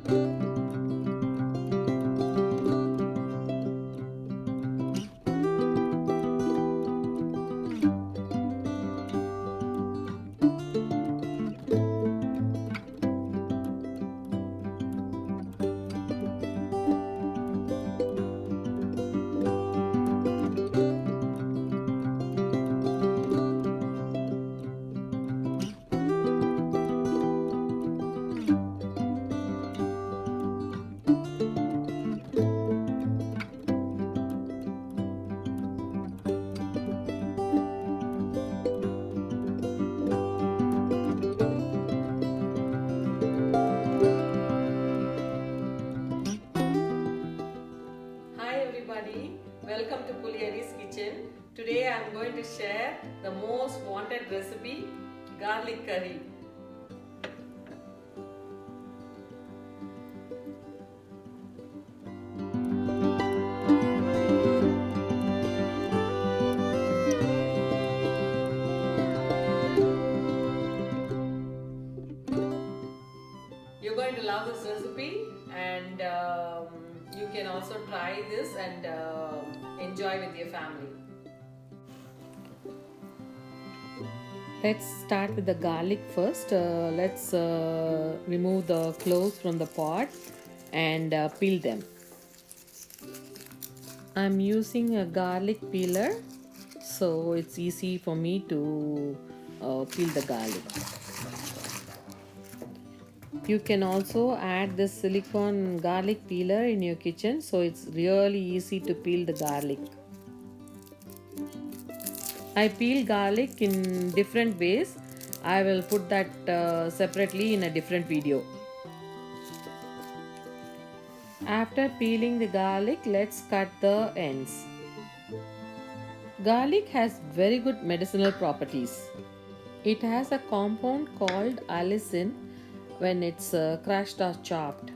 Hi everybody, welcome to Puliyari's kitchen. Today I am going to share the most wanted recipe, garlic curry. You're going to love this recipe, and you can also try this and enjoy with your family. Let's start with the garlic first. Let's remove the cloves from the pot and peel them. I'm using a garlic peeler, so it's easy for me to peel the garlic. You can also add this silicone garlic peeler in your kitchen, so it's really easy to peel the garlic. I peel garlic in different ways. I will put that separately in a different video. After peeling the garlic, let's cut the ends. Garlic has very good medicinal properties. It has a compound called allicin when it's crushed or chopped.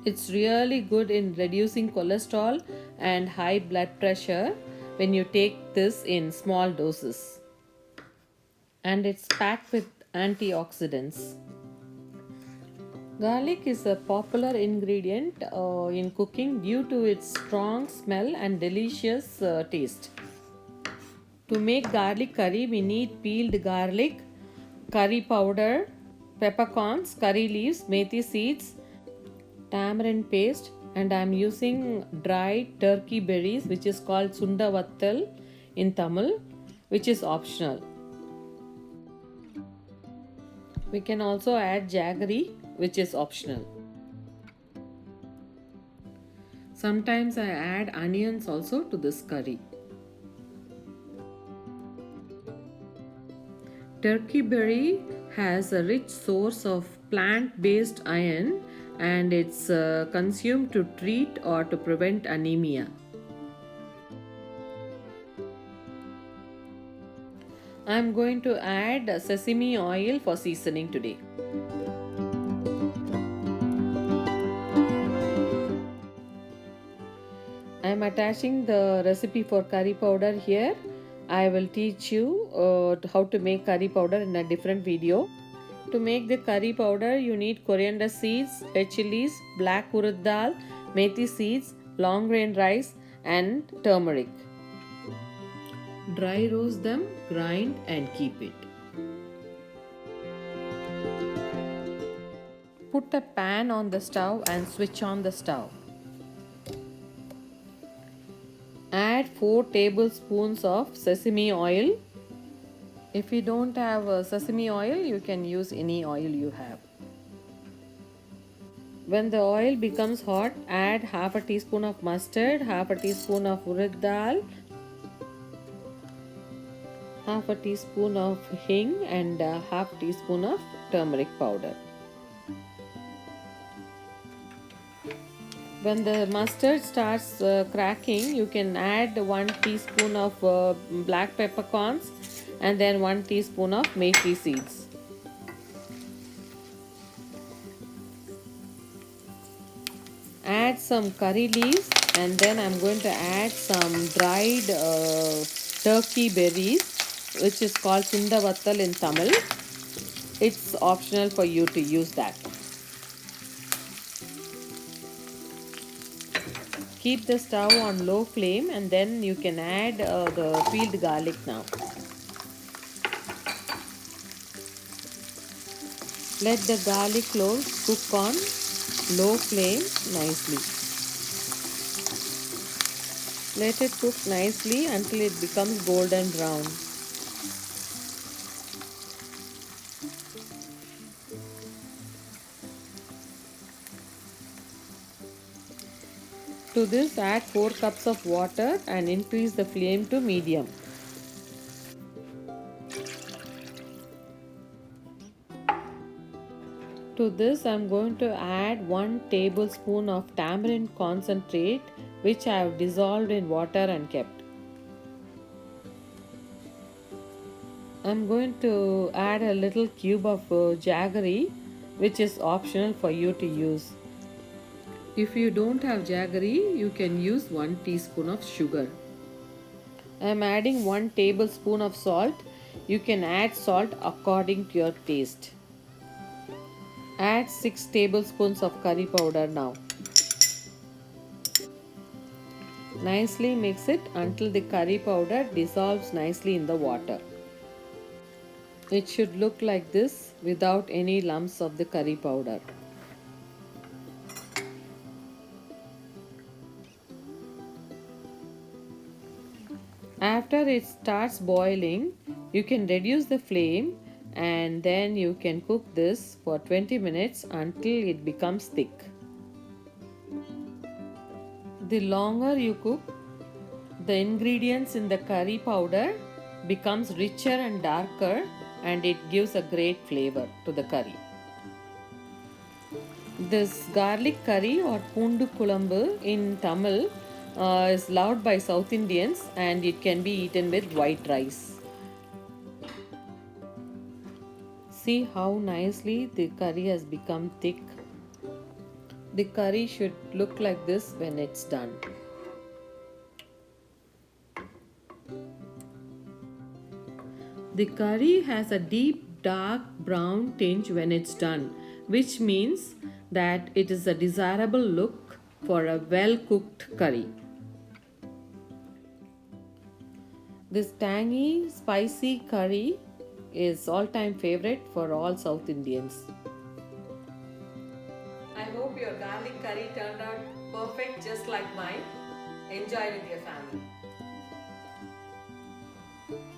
It's really good in reducing cholesterol and high blood pressure when you take this in small doses. And it's packed with antioxidants. Garlic is a popular ingredient in cooking due to its strong smell and delicious taste. To make garlic curry, we need peeled garlic, curry powder, peppercorns, curry leaves, methi seeds, tamarind paste, and I am using dried turkey berries, which is called sundavattal in Tamil, which is optional. We can also add jaggery, which is optional. Sometimes I add onions also to this curry. Turkey berry has a rich source of plant-based iron, and it's consumed to treat or to prevent anemia. I am going to add sesame oil for seasoning today. I am attaching the recipe for curry powder here. I will teach you how to make curry powder in a different video. To make the curry powder, you need coriander seeds, red chilies, black urad dal, methi seeds, long grain rice, and turmeric. Dry roast them, grind, and keep it. Put a pan on the stove and switch on the stove. Add 4 tablespoons of sesame oil. If you don't have sesame oil, you can use any oil you have. When the oil becomes hot, add half a teaspoon of mustard, half a teaspoon of urad dal, half a teaspoon of hing, and half a teaspoon of turmeric powder. When the mustard starts cracking, you can add 1 teaspoon of black peppercorns and then 1 teaspoon of methi seeds. Add some curry leaves, and then I'm going to add some dried turkey berries, which is called sundavattal in Tamil. It's optional for you to use that. Keep the stove on low flame and then you can add the peeled garlic now. Let the garlic cloves cook on low flame nicely. Let it cook nicely until it becomes golden brown. To this add 4 cups of water and increase the flame to medium. To this I am going to add 1 tablespoon of tamarind concentrate which I have dissolved in water and kept. I am going to add a little cube of jaggery which is optional for you to use. If you don't have jaggery, you can use 1 teaspoon of sugar. I am adding 1 tablespoon of salt. You can add salt according to your taste. Add 6 tablespoons of curry powder now. Nicely mix it until the curry powder dissolves nicely in the water. It should look like this without any lumps of the curry powder. After it starts boiling, you can reduce the flame and then you can cook this for 20 minutes until it becomes thick. The longer you cook, the ingredients in the curry powder becomes richer and darker and it gives a great flavor to the curry. This garlic curry or Pundu Kulambu in Tamil is loved by South Indians and it can be eaten with white rice. See how nicely the curry has become thick. The curry should look like this when it's done. The curry has a deep dark brown tinge when it's done, which means that it is a desirable look for a well cooked curry. This tangy, spicy curry is all-time favorite for all South Indians. I hope your garlic curry turned out perfect just like mine. Enjoy with your family.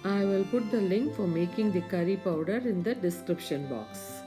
I will put the link for making the curry powder in the description box.